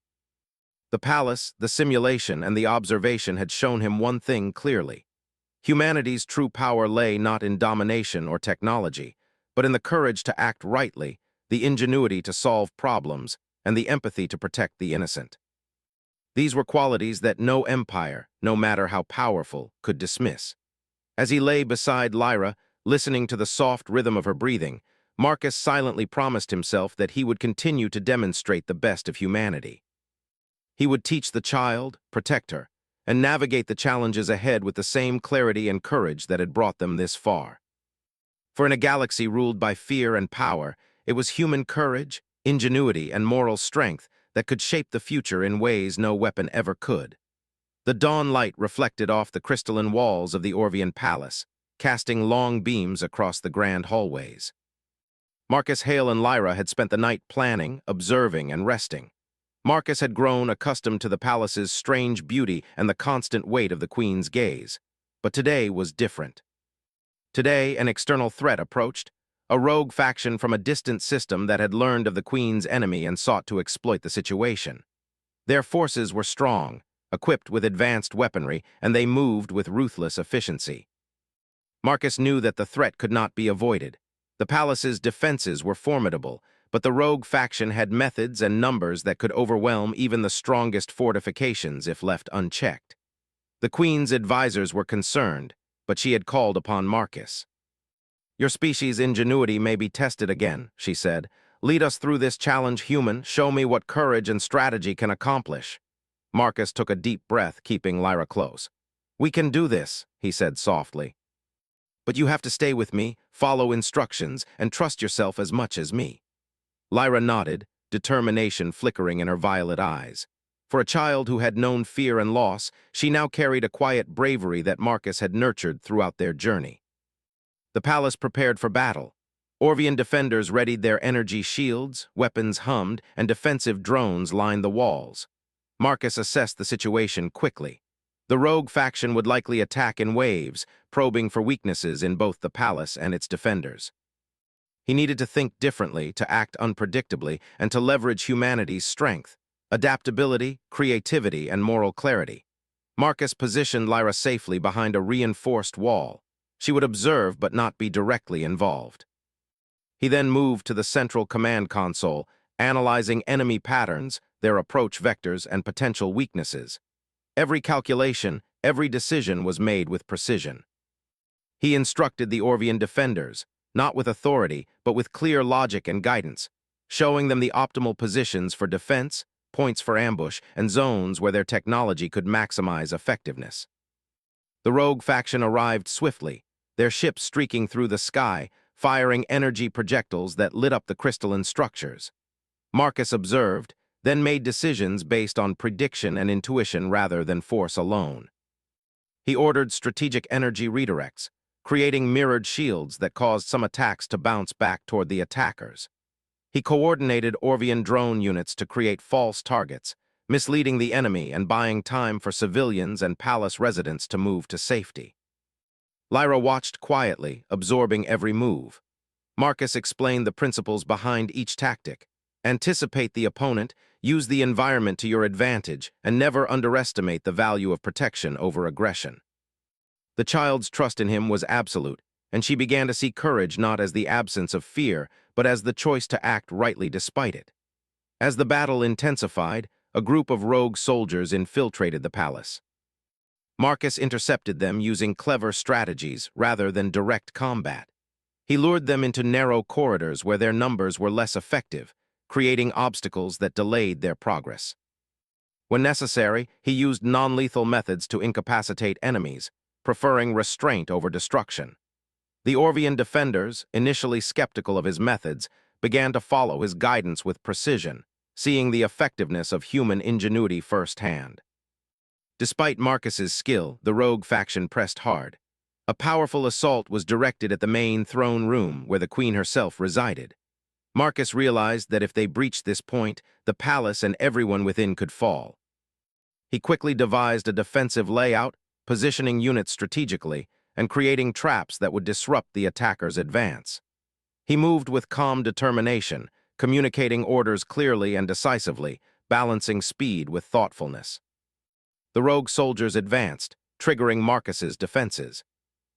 The palace, the simulation, and the observation had shown him one thing clearly. Humanity's true power lay not in domination or technology, but in the courage to act rightly, the ingenuity to solve problems, and the empathy to protect the innocent. These were qualities that no empire, no matter how powerful, could dismiss. As he lay beside Lyra, listening to the soft rhythm of her breathing, Marcus silently promised himself that he would continue to demonstrate the best of humanity. He would teach the child, protect her, and navigate the challenges ahead with the same clarity and courage that had brought them this far. For in a galaxy ruled by fear and power, it was human courage, ingenuity, and moral strength that could shape the future in ways no weapon ever could. The dawn light reflected off the crystalline walls of the Orvian palace, casting long beams across the grand hallways. Marcus, Hale, and Lyra had spent the night planning, observing, and resting. Marcus had grown accustomed to the palace's strange beauty and the constant weight of the queen's gaze. But today was different. Today, an external threat approached, a rogue faction from a distant system that had learned of the queen's enemy and sought to exploit the situation. Their forces were strong, equipped with advanced weaponry, and they moved with ruthless efficiency. Marcus knew that the threat could not be avoided. The palace's defenses were formidable, but the rogue faction had methods and numbers that could overwhelm even the strongest fortifications if left unchecked. The queen's advisors were concerned, but she had called upon Marcus. "Your species' ingenuity may be tested again," she said. "Lead us through this challenge, human. Show me what courage and strategy can accomplish." Marcus took a deep breath, keeping Lyra close. "We can do this," he said softly. "But you have to stay with me, follow instructions, and trust yourself as much as me." Lyra nodded, determination flickering in her violet eyes. For a child who had known fear and loss, she now carried a quiet bravery that Marcus had nurtured throughout their journey. The palace prepared for battle. Orvian defenders readied their energy shields, weapons hummed, and defensive drones lined the walls. Marcus assessed the situation quickly. The rogue faction would likely attack in waves, probing for weaknesses in both the palace and its defenders. He needed to think differently, to act unpredictably, and to leverage humanity's strength, adaptability, creativity, and moral clarity. Marcus positioned Lyra safely behind a reinforced wall. She would observe but not be directly involved. He then moved to the central command console, analyzing enemy patterns, their approach vectors, and potential weaknesses. Every calculation, every decision was made with precision. He instructed the Orvian defenders, not with authority, but with clear logic and guidance, showing them the optimal positions for defense, points for ambush, and zones where their technology could maximize effectiveness. The rogue faction arrived swiftly, their ships streaking through the sky, firing energy projectiles that lit up the crystalline structures. Marcus observed, then made decisions based on prediction and intuition rather than force alone. He ordered strategic energy redirects, creating mirrored shields that caused some attacks to bounce back toward the attackers. He coordinated Orvian drone units to create false targets, misleading the enemy and buying time for civilians and palace residents to move to safety. Lyra watched quietly, absorbing every move. Marcus explained the principles behind each tactic. Anticipate the opponent, use the environment to your advantage, and never underestimate the value of protection over aggression. The child's trust in him was absolute, and she began to see courage not as the absence of fear, but as the choice to act rightly despite it. As the battle intensified, a group of rogue soldiers infiltrated the palace. Marcus intercepted them using clever strategies rather than direct combat. He lured them into narrow corridors where their numbers were less effective, creating obstacles that delayed their progress. When necessary, he used non-lethal methods to incapacitate enemies, preferring restraint over destruction. The Orvian defenders, initially skeptical of his methods, began to follow his guidance with precision, seeing the effectiveness of human ingenuity firsthand. Despite Marcus's skill, the rogue faction pressed hard. A powerful assault was directed at the main throne room where the queen herself resided. Marcus realized that if they breached this point, the palace and everyone within could fall. He quickly devised a defensive layout, positioning units strategically, and creating traps that would disrupt the attackers' advance. He moved with calm determination, communicating orders clearly and decisively, balancing speed with thoughtfulness. The rogue soldiers advanced, triggering Marcus's defenses.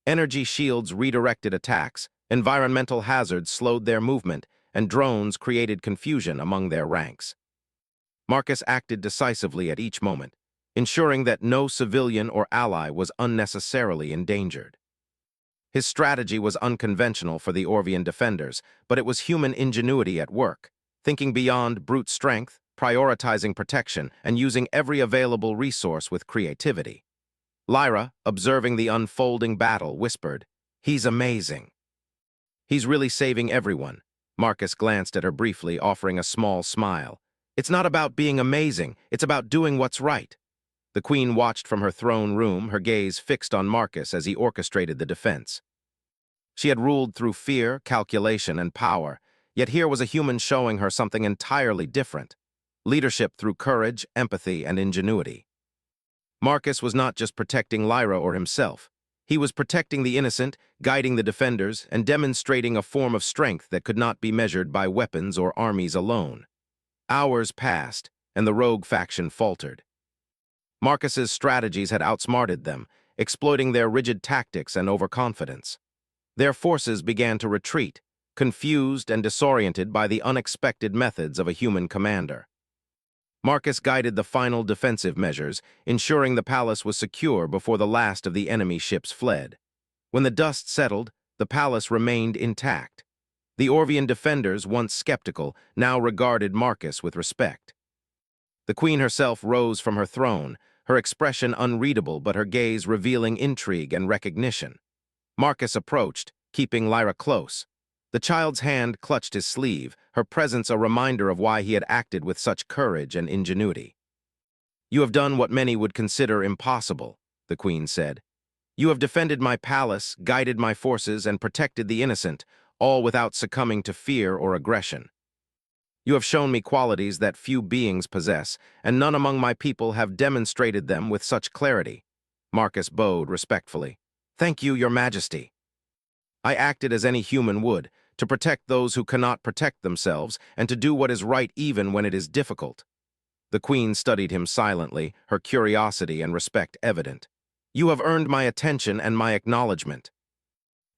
Energy shields redirected attacks, environmental hazards slowed their movement, and drones created confusion among their ranks. Marcus acted decisively at each moment, ensuring that no civilian or ally was unnecessarily endangered. His strategy was unconventional for the Orvian defenders, but it was human ingenuity at work, thinking beyond brute strength, prioritizing protection, and using every available resource with creativity. Lyra, observing the unfolding battle, whispered, "He's amazing." "He's really saving everyone." Marcus glanced at her briefly, offering a small smile. "It's not about being amazing, it's about doing what's right." The queen watched from her throne room, her gaze fixed on Marcus as he orchestrated the defense. She had ruled through fear, calculation, and power, yet here was a human showing her something entirely different: leadership through courage, empathy, and ingenuity. Marcus was not just protecting Lyra or himself. He was protecting the innocent, guiding the defenders, and demonstrating a form of strength that could not be measured by weapons or armies alone. Hours passed, and the rogue faction faltered. Marcus's strategies had outsmarted them, exploiting their rigid tactics and overconfidence. Their forces began to retreat, confused and disoriented by the unexpected methods of a human commander. Marcus guided the final defensive measures, ensuring the palace was secure before the last of the enemy ships fled. When the dust settled, the palace remained intact. The Orvian defenders, once skeptical, now regarded Marcus with respect. The queen herself rose from her throne, her expression unreadable but her gaze revealing intrigue and recognition. Marcus approached, keeping Lyra close. The child's hand clutched his sleeve, her presence a reminder of why he had acted with such courage and ingenuity. "You have done what many would consider impossible," the queen said. "You have defended my palace, guided my forces, and protected the innocent, all without succumbing to fear or aggression. You have shown me qualities that few beings possess, and none among my people have demonstrated them with such clarity. Marcus bowed respectfully. Thank you, Your Majesty. I acted as any human would, to protect those who cannot protect themselves, and to do what is right even when it is difficult. The queen studied him silently, her curiosity and respect evident. You have earned my attention and my acknowledgement.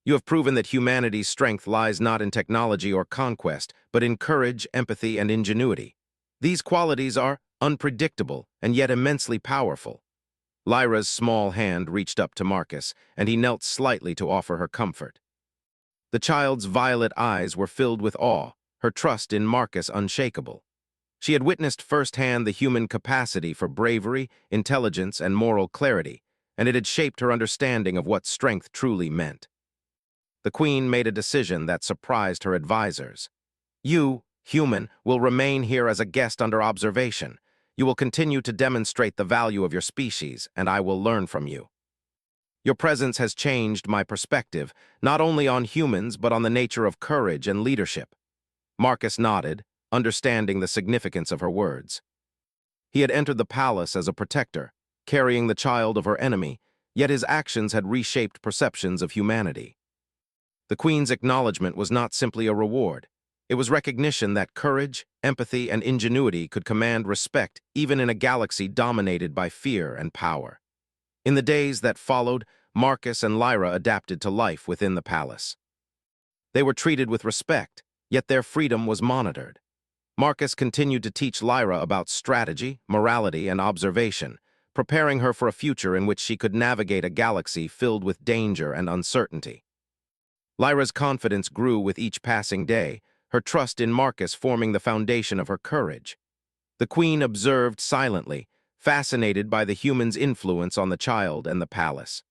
You have proven that humanity's strength lies not in technology or conquest, but in courage, empathy, and ingenuity. These qualities are unpredictable and yet immensely powerful. Lyra's small hand reached up to Marcus, and he knelt slightly to offer her comfort. The child's violet eyes were filled with awe, her trust in Marcus unshakable. She had witnessed firsthand the human capacity for bravery, intelligence, and moral clarity, and it had shaped her understanding of what strength truly meant. The queen made a decision that surprised her advisors. You, human, will remain here as a guest under observation. You will continue to demonstrate the value of your species, and I will learn from you. Your presence has changed my perspective, not only on humans, but on the nature of courage and leadership. Marcus nodded, understanding the significance of her words. He had entered the palace as a protector, carrying the child of her enemy, yet his actions had reshaped perceptions of humanity. The queen's acknowledgement was not simply a reward. It was recognition that courage, empathy, and ingenuity could command respect even in a galaxy dominated by fear and power. In the days that followed, Marcus and Lyra adapted to life within the palace. They were treated with respect, yet their freedom was monitored. Marcus continued to teach Lyra about strategy, morality, and observation, preparing her for a future in which she could navigate a galaxy filled with danger and uncertainty. Lyra's confidence grew with each passing day, her trust in Marcus forming the foundation of her courage. The queen observed silently, fascinated by the human's influence on the child and the palace.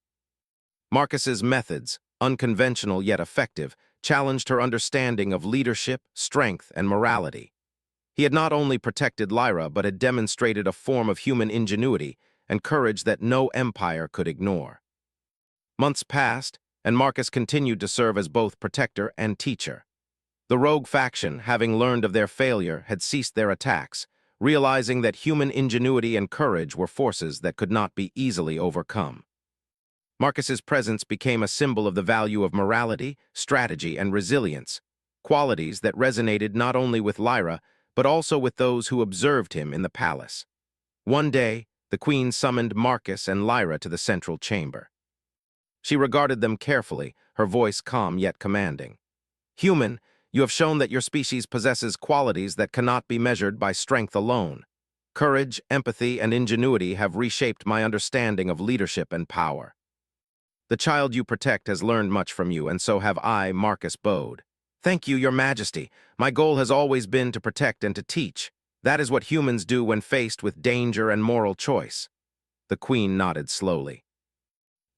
Marcus's methods, unconventional yet effective, challenged her understanding of leadership, strength, and morality. He had not only protected Lyra, but had demonstrated a form of human ingenuity and courage that no empire could ignore. Months passed, and Marcus continued to serve as both protector and teacher. The rogue faction, having learned of their failure, had ceased their attacks, realizing that human ingenuity and courage were forces that could not be easily overcome. Marcus's presence became a symbol of the value of morality, strategy, and resilience, qualities that resonated not only with Lyra, but also with those who observed him in the palace. One day, the queen summoned Marcus and Lyra to the central chamber. She regarded them carefully, her voice calm yet commanding. Human, you have shown that your species possesses qualities that cannot be measured by strength alone. Courage, empathy, and ingenuity have reshaped my understanding of leadership and power. The child you protect has learned much from you, and so have I, Marcus bowed. Thank you, Your Majesty. My goal has always been to protect and to teach. That is what humans do when faced with danger and moral choice. The queen nodded slowly.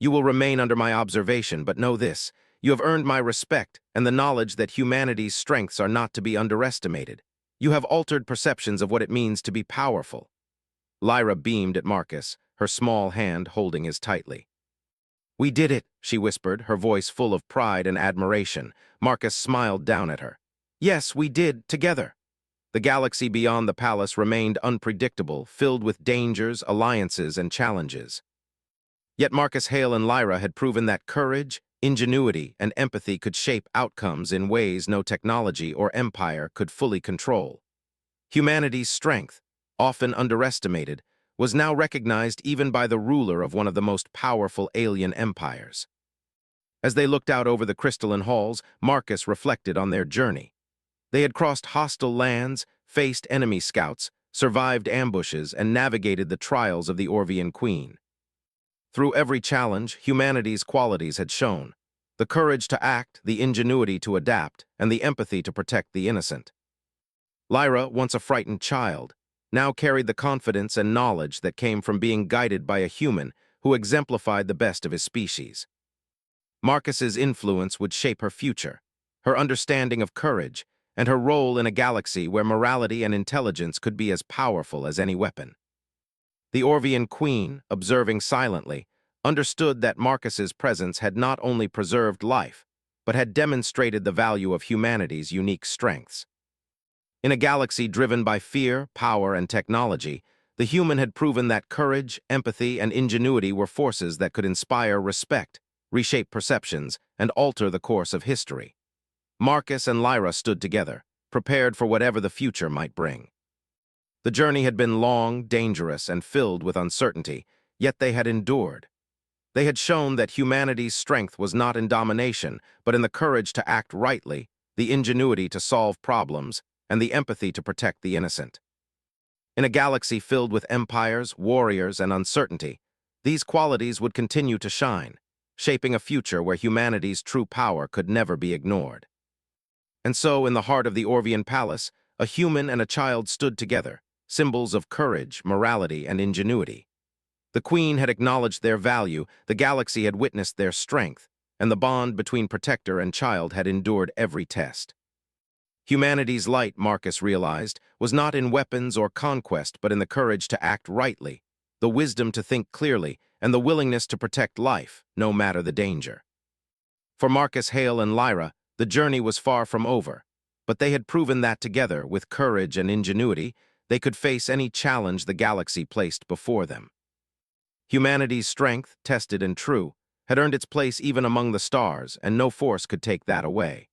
You will remain under my observation, but know this. You have earned my respect and the knowledge that humanity's strengths are not to be underestimated. You have altered perceptions of what it means to be powerful. Lyra beamed at Marcus, her small hand holding his tightly. We did it, she whispered, her voice full of pride and admiration. Marcus smiled down at her. Yes, we did, together. The galaxy beyond the palace remained unpredictable, filled with dangers, alliances, and challenges. Yet Marcus Hale and Lyra had proven that courage, ingenuity, and empathy could shape outcomes in ways no technology or empire could fully control. Humanity's strength, often underestimated, was now recognized even by the ruler of one of the most powerful alien empires. As they looked out over the crystalline halls, Marcus reflected on their journey. They had crossed hostile lands, faced enemy scouts, survived ambushes, and navigated the trials of the Orvian Queen. Through every challenge, humanity's qualities had shown: the courage to act, the ingenuity to adapt, and the empathy to protect the innocent. Lyra, once a frightened child, now carried the confidence and knowledge that came from being guided by a human who exemplified the best of his species. Marcus's influence would shape her future, her understanding of courage, and her role in a galaxy where morality and intelligence could be as powerful as any weapon. The Orvian Queen, observing silently, understood that Marcus's presence had not only preserved life, but had demonstrated the value of humanity's unique strengths. In a galaxy driven by fear, power, and technology, the human had proven that courage, empathy, and ingenuity were forces that could inspire respect, reshape perceptions, and alter the course of history. Marcus and Lyra stood together, prepared for whatever the future might bring. The journey had been long, dangerous, and filled with uncertainty, yet they had endured. They had shown that humanity's strength was not in domination, but in the courage to act rightly, the ingenuity to solve problems, and the empathy to protect the innocent. In a galaxy filled with empires, warriors, and uncertainty, these qualities would continue to shine, shaping a future where humanity's true power could never be ignored. And so, in the heart of the Orvian palace, a human and a child stood together, symbols of courage, morality, and ingenuity. The Queen had acknowledged their value, the galaxy had witnessed their strength, and the bond between protector and child had endured every test. Humanity's light, Marcus realized, was not in weapons or conquest, but in the courage to act rightly, the wisdom to think clearly, and the willingness to protect life, no matter the danger. For Marcus, Hale, and Lyra, the journey was far from over, but they had proven that together, with courage and ingenuity, they could face any challenge the galaxy placed before them. Humanity's strength, tested and true, had earned its place even among the stars, and no force could take that away.